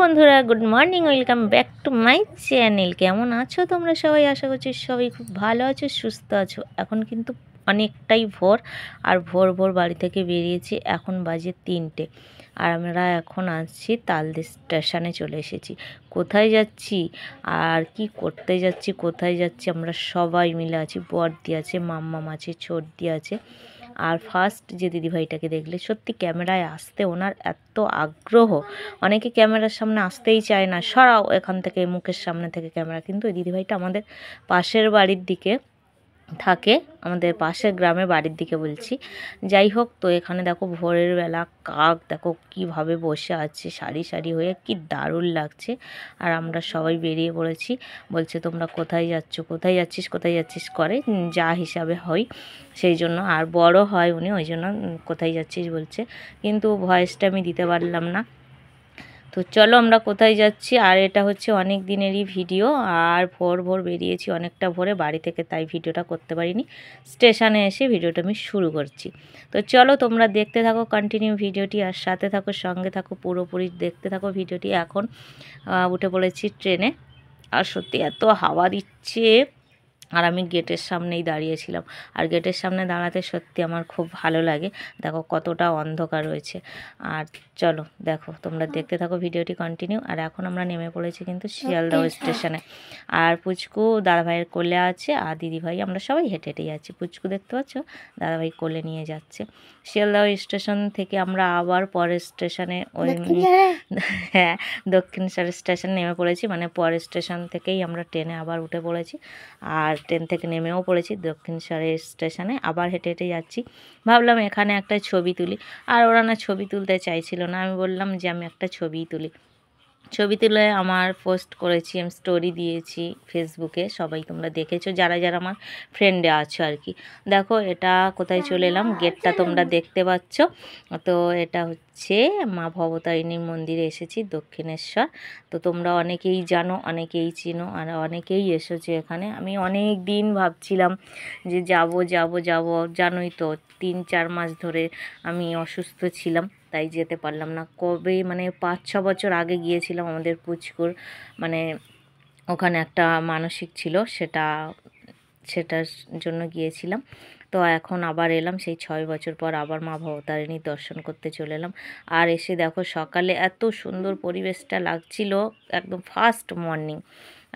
বন্ধুরা, good morning, welcome back to my channel. কেমন আছো তোমরা সবাই? আশা করছি সবাই খুব ভালো আছো, সুস্থ আছো। এখন কিন্তু অনেকটাই ভোর, আর ভোর ভোর বাড়ি থেকে বেরিয়েছি। এখন বাজে 3টে, আর আমরা এখন আসছি তালদি স্টেশনে চলে এসেছি। কোথায় যাচ্ছি আর কি করতে যাচ্ছি, কোথায় যাচ্ছি, আমরা সবাই মিলে আছি। বড়দি আছে, মাম্মাম আছে, ছোটদি আছে। আর ফার্স্ট যে দিদিভাইটাকে দেখলে, সত্যি ক্যামেরায় আসতে ওনার এত আগ্রহ। অনেকে ক্যামেরার সামনে আসতেই চায় না, সরাও এখান থেকে, মুখের সামনে থেকে ক্যামেরা। কিন্তু এই দিদিভাইটা আমাদের পাশের বাড়ির দিকে থাকে, আমাদের পাশের গ্রামে বাড়ির দিকে বলছি। যাই হোক, তো এখানে দেখো ভোরের বেলা কাক দেখো কিভাবে বসে আছে সারি সারি হয়ে, কি দারুণ লাগছে। আর আমরা সবাই বেরিয়ে পড়েছি। বলছে তোমরা কোথায় যাচ্ছ, কোথায় যাচ্ছিস, কোথায় যাচ্ছিস করে, যা হিসাবে হয় সেই জন্য। আর বড় হয় উনি, ওই জন্য কোথায় যাচ্ছিস বলছে, কিন্তু ভয়েসটা আমি দিতে পারলাম না। তো চলো আমরা কোথায় যাচ্ছি। আর এটা হচ্ছে অনেক দিনেরই ভিডিও। আর ভোর ভোর বেরিয়েছি, অনেকটা ভোরে বাড়ি থেকে, তাই ভিডিওটা করতে পারিনি। স্টেশনে এসে ভিডিওটা আমি শুরু করছি। তো চলো তোমরা দেখতে থাকো কন্টিনিউ ভিডিওটি, আর সাথে থাকো, সঙ্গে থাকো, পুরোপুরি দেখতে থাকো ভিডিওটি। এখন উঠে পড়েছি ট্রেনে। আর সত্যি এত হাওয়া দিচ্ছে, আর আমি গেটের সামনেই দাঁড়িয়েছিলাম। আর গেটের সামনে দাঁড়াতে সত্যি আমার খুব ভালো লাগে। দেখো কতটা অন্ধকার রয়েছে। আর চলো দেখো, তোমরা দেখতে থাকো ভিডিওটি কন্টিনিউ। আর এখন আমরা নেমে পড়েছি কিন্তু শিয়ালদহ স্টেশনে। আর পুচকু দাদাভাইয়ের কোলে আছে, আর দিদিভাই, আমরা সবাই হেঁটে হেঁটে যাচ্ছি। পুচকু দেখতে পাচ্ছ, দাদাভাই কোলে নিয়ে যাচ্ছে। শিয়ালদহ স্টেশন থেকে আমরা আবার পরের স্টেশনে, ওই হ্যাঁ, দক্ষিণেশ্বর স্টেশন নেমে পড়েছি। মানে পরের স্টেশন থেকেই আমরা ট্রেনে আবার উঠে পড়েছি। আর ট্রেন থেকে নেমেও পড়েছি দক্ষিণেশ্বরের স্টেশনে। আবার হেঁটে হেঁটে যাচ্ছি। ভাবলাম এখানে একটা ছবি তুলি। আর ওরা না ছবি তুলতে চাইছিল না। আমি বললাম যে আমি একটা ছবি তুলি। ছবি তুলে আমার পোস্ট করেছি, আমি স্টোরি দিয়েছি ফেসবুকে। সবাই তোমরা দেখেছো, যারা যারা আমার ফ্রেন্ডে আছো আর কি। দেখো এটা কোথায় চলে এলাম, গেটটা তোমরা দেখতে পাচ্ছ। তো এটা হচ্ছে মা ভবতারিণীর মন্দিরে এসেছি, দক্ষিণেশ্বর। তো তোমরা অনেকেই জানো, অনেকেই চিনো, আর অনেকেই এসেছো এখানে। আমি অনেক দিন ভাবছিলাম যে যাব যাব যাব, জানোই তো 3-4 মাস ধরে আমি অসুস্থ ছিলাম, তাই যেতে পারলাম না। কবে মানে 5-6 বছর আগে গিয়েছিলাম। আমাদের পুচকুর মানে ওখানে একটা মানসিক ছিল, সেটার জন্য গিয়েছিলাম। তো এখন আবার এলাম, সেই 6 বছর পর আবার মা ভবতারিণীর দর্শন করতে চলে এলাম। আর এসে দেখো সকালে এত সুন্দর পরিবেশটা লাগছিল, একদম ফার্স্ট মর্নিং,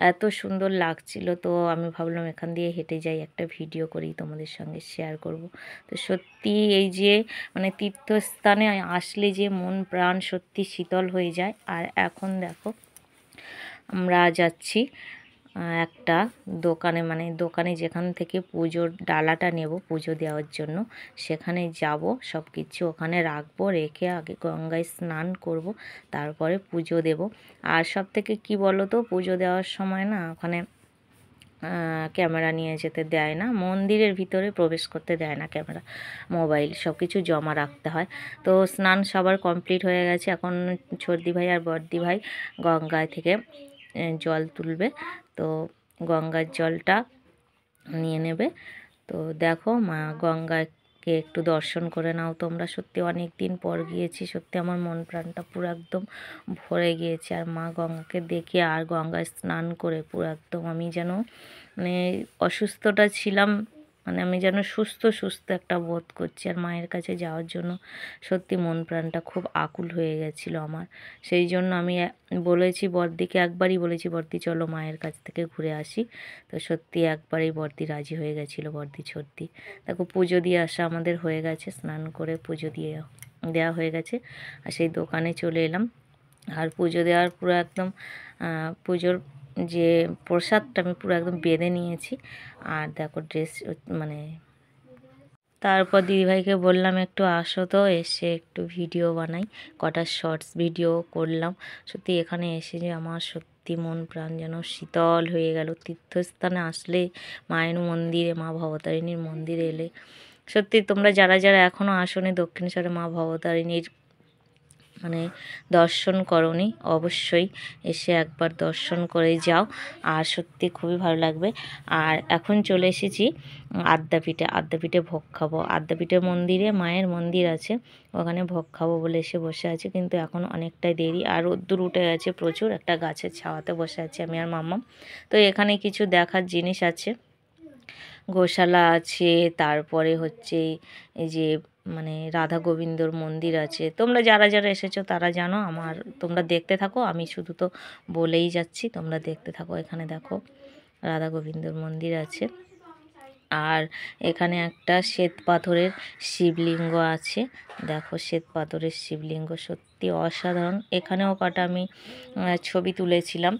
এত সুন্দর লাগছিল। তো আমি ভাবলাম এখান দিয়ে হেঁটে যাই, একটা ভিডিও করি, তোমাদের সঙ্গে শেয়ার করব। তো সত্যি এই যে মানে তীর্থস্থানে আসলে যে মন প্রাণ সত্যি শীতল হয়ে যায়। আর এখন দেখো আমরা যাচ্ছি একটা দোকানে, মানে দোকানে যেখান থেকে পুজোর ডালাটা নেব পুজো দেওয়ার জন্য, সেখানে যাব। সব কিছু ওখানে রাখবো, রেখে আগে গঙ্গায় স্নান করব, তারপরে পুজো দেব। আর সব থেকে কী বলো তো, পুজো দেওয়ার সময় না ওখানে ক্যামেরা নিয়ে যেতে দেয় না, মন্দিরের ভিতরে প্রবেশ করতে দেয় না ক্যামেরা, মোবাইল সব কিছু জমা রাখতে হয়। তো স্নান সবার কমপ্লিট হয়ে গেছে। এখন ছোটদি ভাই আর বড়দি ভাই গঙ্গায় থেকে জল তুলবে। তো গঙ্গার জলটা নিয়ে নেবে। তো দেখো মা গঙ্গাকে একটু দর্শন করে নাও তোমরা। সত্যি অনেক দিন পর গিয়েছি, সত্যি আমার মন প্রাণটা পুরো একদম ভরে গিয়েছে। আর মা গঙ্গাকে দেখে আর গঙ্গায় স্নান করে পুরো একদম আমি যেন মানে অসুস্থটা ছিলাম, মানে আমি যেন সুস্থ সুস্থ একটা বোধ করছি। আর মায়ের কাছে যাওয়ার জন্য সত্যি মন প্রাণটা খুব আকুল হয়ে গেছিলো আমার। সেই জন্য আমি বলেছি বড়দিকে, একবারই বলেছি বড়দি চলো মায়ের কাছ থেকে ঘুরে আসি। তো সত্যি একবারেই বড়দি রাজি হয়ে গেছিলো, বড়দি ছোটদি। দেখো পুজো দিয়ে আসা আমাদের হয়ে গেছে, স্নান করে পুজো দিয়ে দেওয়া হয়ে গেছে। আর সেই দোকানে চলে এলাম। আর পুজো দেওয়ার পুরো একদম পুজোর যে প্রসাদটা আমি পুরো একদম বেঁধে নিয়েছি। আর দেখো ড্রেস মানে তারপর দিদিভাইকে বললাম একটু আসো তো, এসে একটু ভিডিও বানাই, কটা শর্টস ভিডিও করলাম। সত্যি এখানে এসে যে আমার সত্যি মন প্রাণ যেন শীতল হয়ে গেল। তীর্থস্থানে আসলে, মায়ের মন্দিরে, মা ভবতারিণীর মন্দিরে এলে সত্যি তোমরা যারা যারা এখনও আসোনি দক্ষিণেশ্বরে মা ভবতারিণীর মানে দর্শন করনি অবশ্যই এসে একবার দর্শন করে যাও, আর সত্যি খুবই ভালো লাগবে। আর এখন চলে এসেছি আদ্যাপীঠে ভোগ খাবো। আদ্যাপীঠের মন্দিরে মায়ের মন্দির আছে, ওখানে ভোগ খাবো বলে এসে বসে আছি, কিন্তু এখন অনেকটাই দেরি আর রোদ্দুর উঠে গেছে প্রচুর। একটা গাছের ছাওয়াতে বসে আছি আমি আর মাম্মাম। তো এখানে কিছু দেখার জিনিস আছে, গোশালা আছে, তারপরে হচ্ছে এই যে মানে রাধা গোবিন্দর মন্দির আছে। তোমরা যারা যারা এসেছো তারা জানো, তোমরা দেখতে থাকো, আমি শুধু তো বলেই যাচ্ছি, তোমরা দেখতে থাকো। এখানে দেখো রাধা গোবিন্দর মন্দির আছে, আর এখানে একটা শ্বেত পাথরের শিবলিঙ্গ আছে। দেখো শ্বেত পাথরের শিবলিঙ্গ সত্যি অসাধারণ। এখানেও কটা আমি ছবি তুলেছিলাম।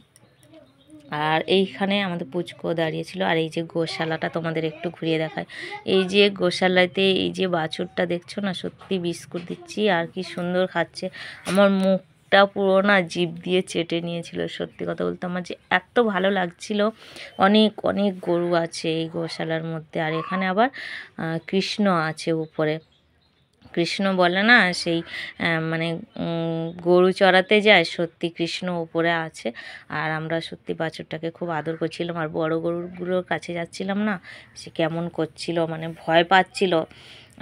আর এইখানে আমাদের পুচকো দাঁড়িয়েছিল। আর এই যে গোশালাটা তোমাদের একটু ঘুরিয়ে দেখায়, এই যে গোশালাতে এই যে বাছুরটা দেখছো না, সত্যি বিস্কুট দিচ্ছি আর কি সুন্দর খাচ্ছে। আমার মুখটা পুরো না জিভ দিয়ে চেটে নিয়েছিল। সত্যি কথা বলতে আমার যে এত ভালো লাগছিল। অনেক অনেক গরু আছে এই গোশালার মধ্যে। আর এখানে আবার কৃষ্ণ আছে উপরে, কৃষ্ণ বলে না সেই মানে গরু চড়াতে যায়, সত্যি কৃষ্ণ উপরে আছে। আর আমরা সত্যি বাছুরটাকে খুব আদর করছিলাম। আর বড় গরুগুলোর কাছে যাচ্ছিলাম না, সে কেমন করছিল, মানে ভয় পাচ্ছিল,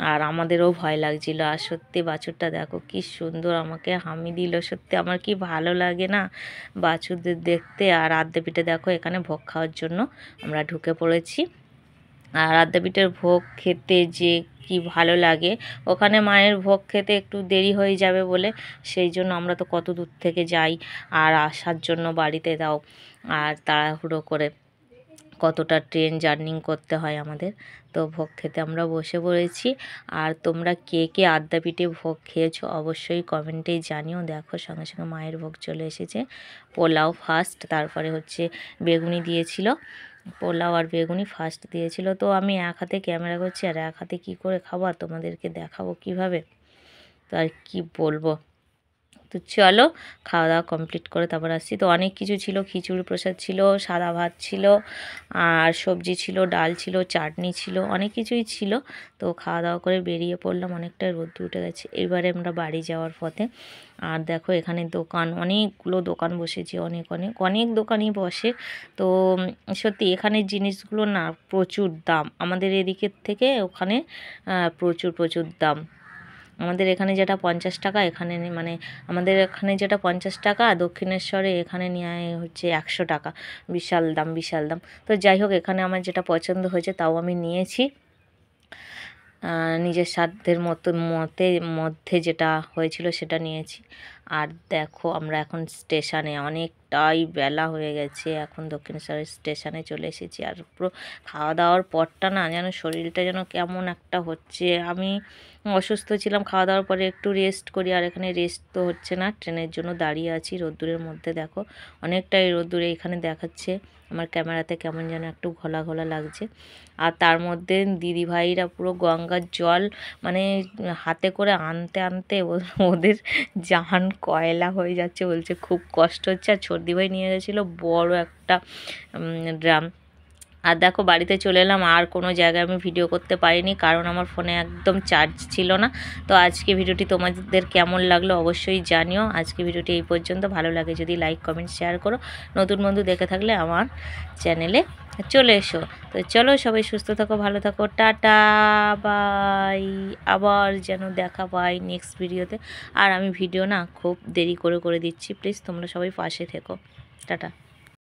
আর আমাদেরও ভয় লাগছিল। আর সত্যি বাছুরটা দেখো কি সুন্দর আমাকে হামি দিল। সত্যি আমার কি ভালো লাগে না বাছুরদের দেখতে। আর আদ্যাপীঠে দেখো এখানে ভোগ খাওয়ার জন্য আমরা ঢুকে পড়েছি। আর আদ্যাপীঠের ভোগ খেতে যে কি ভালো লাগে, ওখানে মায়ের ভোগ খেতে একটু দেরি হয়ে যাবে বলে সেই জন্য আমরা তো কত দূর থেকে যাই, আর আসার জন্য বাড়িতে দাও আর তাড়াহুড়ো করে কতটা ট্রেন জার্নি করতে হয় আমাদের। তো ভোগ খেতে আমরা বসে পড়েছি। আর তোমরা কে কে আদ্যাপীঠে ভোগ খেয়েছো অবশ্যই কমেন্টেই জানিও। দেখো সঙ্গে সঙ্গে মায়ের ভোগ চলে এসেছে। পোলাও ফার্স্ট, তারপরে হচ্ছে বেগুনি দিয়েছিল, পোলাও আর বেগুনি ফার্স্ট দিয়েছিল। তো আমি এক হাতে ক্যামেরা করছি আর এক হাতে কী করে খাবো তোমাদেরকে দেখাবো কিভাবে, তো আর কি বলবো। তো চলো খাওয়া দাওয়া কমপ্লিট করে তারপর আসছি। তো অনেক কিছু ছিল, খিচুড়ি প্রসাদ ছিল, সাদা ভাত ছিল, আর সবজি ছিল, ডাল ছিল, চাটনি ছিল, অনেক কিছুই ছিল। তো খাওয়া দাওয়া করে বেরিয়ে পড়লাম, অনেকটাই রোদ্দুর উঠে গেছে। এবারে আমরা বাড়ি যাওয়ার পথে। আর দেখো এখানে দোকান, অনেকগুলো দোকান বসেছে, অনেক অনেক অনেক দোকানই বসে। তো সত্যি এখানের জিনিসগুলো না প্রচুর দাম, আমাদের এদিকের থেকে ওখানে প্রচুর প্রচুর দাম। আমাদের এখানে যেটা 50 টাকা, এখানে মানে আমাদের এখানে যেটা 50 টাকা, দক্ষিণেশ্বরে এখানে নিয়ে হচ্ছে 100 টাকা। বিশাল দাম, বিশাল দাম। তো যাই হোক এখানে আমার যেটা পছন্দ হয়েছে তাও আমি নিয়েছি, নিজের সাধ্যের মধ্যে যেটা হয়েছিল সেটা নিয়েছি। আর দেখো আমরা এখন স্টেশনে, অনেকটাই বেলা হয়ে গেছে, এখন দক্ষিণেশ্বরের স্টেশনে চলে এসেছি। আর পুরো খাওয়া দাওয়ার পরটা না যেন শরীরটা যেন কেমন একটা হচ্ছে। আমি অসুস্থ ছিলাম, খাওয়া দাওয়ার পরে একটু রেস্ট করি, আর এখানে রেস্ট তো হচ্ছে না, ট্রেনের জন্য দাঁড়িয়ে আছি রোদ্দুরের মধ্যে। দেখো অনেকটাই রোদ্দুরে এখানে দেখাচ্ছে, আমার ক্যামেরাতে কেমন যেন একটু ঘোলা ঘোলা লাগছে। আর তার মধ্যে দিদিভাইরা পুরো গঙ্গার জল মানে হাতে করে আনতে আনতে ওদের জান কয়লা হয়ে যাচ্ছে, বলছে খুব কষ্ট হচ্ছে। আর ছর্দিভাই নিয়ে গেছিলো বড় একটা ড্রাম। আর দেখো বাড়িতে চলে এলাম, আর কোনো জায়গায় আমি ভিডিও করতে পারিনি কারণ আমার ফোনে একদম চার্জ ছিল না। তো আজকে ভিডিওটি তোমাদের কেমন লাগলো অবশ্যই জানিও। আজকে ভিডিওটি এই পর্যন্ত, ভালো লাগে যদি লাইক কমেন্ট শেয়ার করো, নতুন বন্ধু দেখে থাকলে আমার চ্যানেলে চলে এসো। তো চলো সবাই সুস্থ থাকো, ভালো থাকো, টাটা বাই। আবার যেন দেখা পাই নেক্সট ভিডিওতে। আর আমি ভিডিও না খুব দেরি করে দিচ্ছি, প্লিজ তোমরা সবাই পাশে থেকো, টাটা।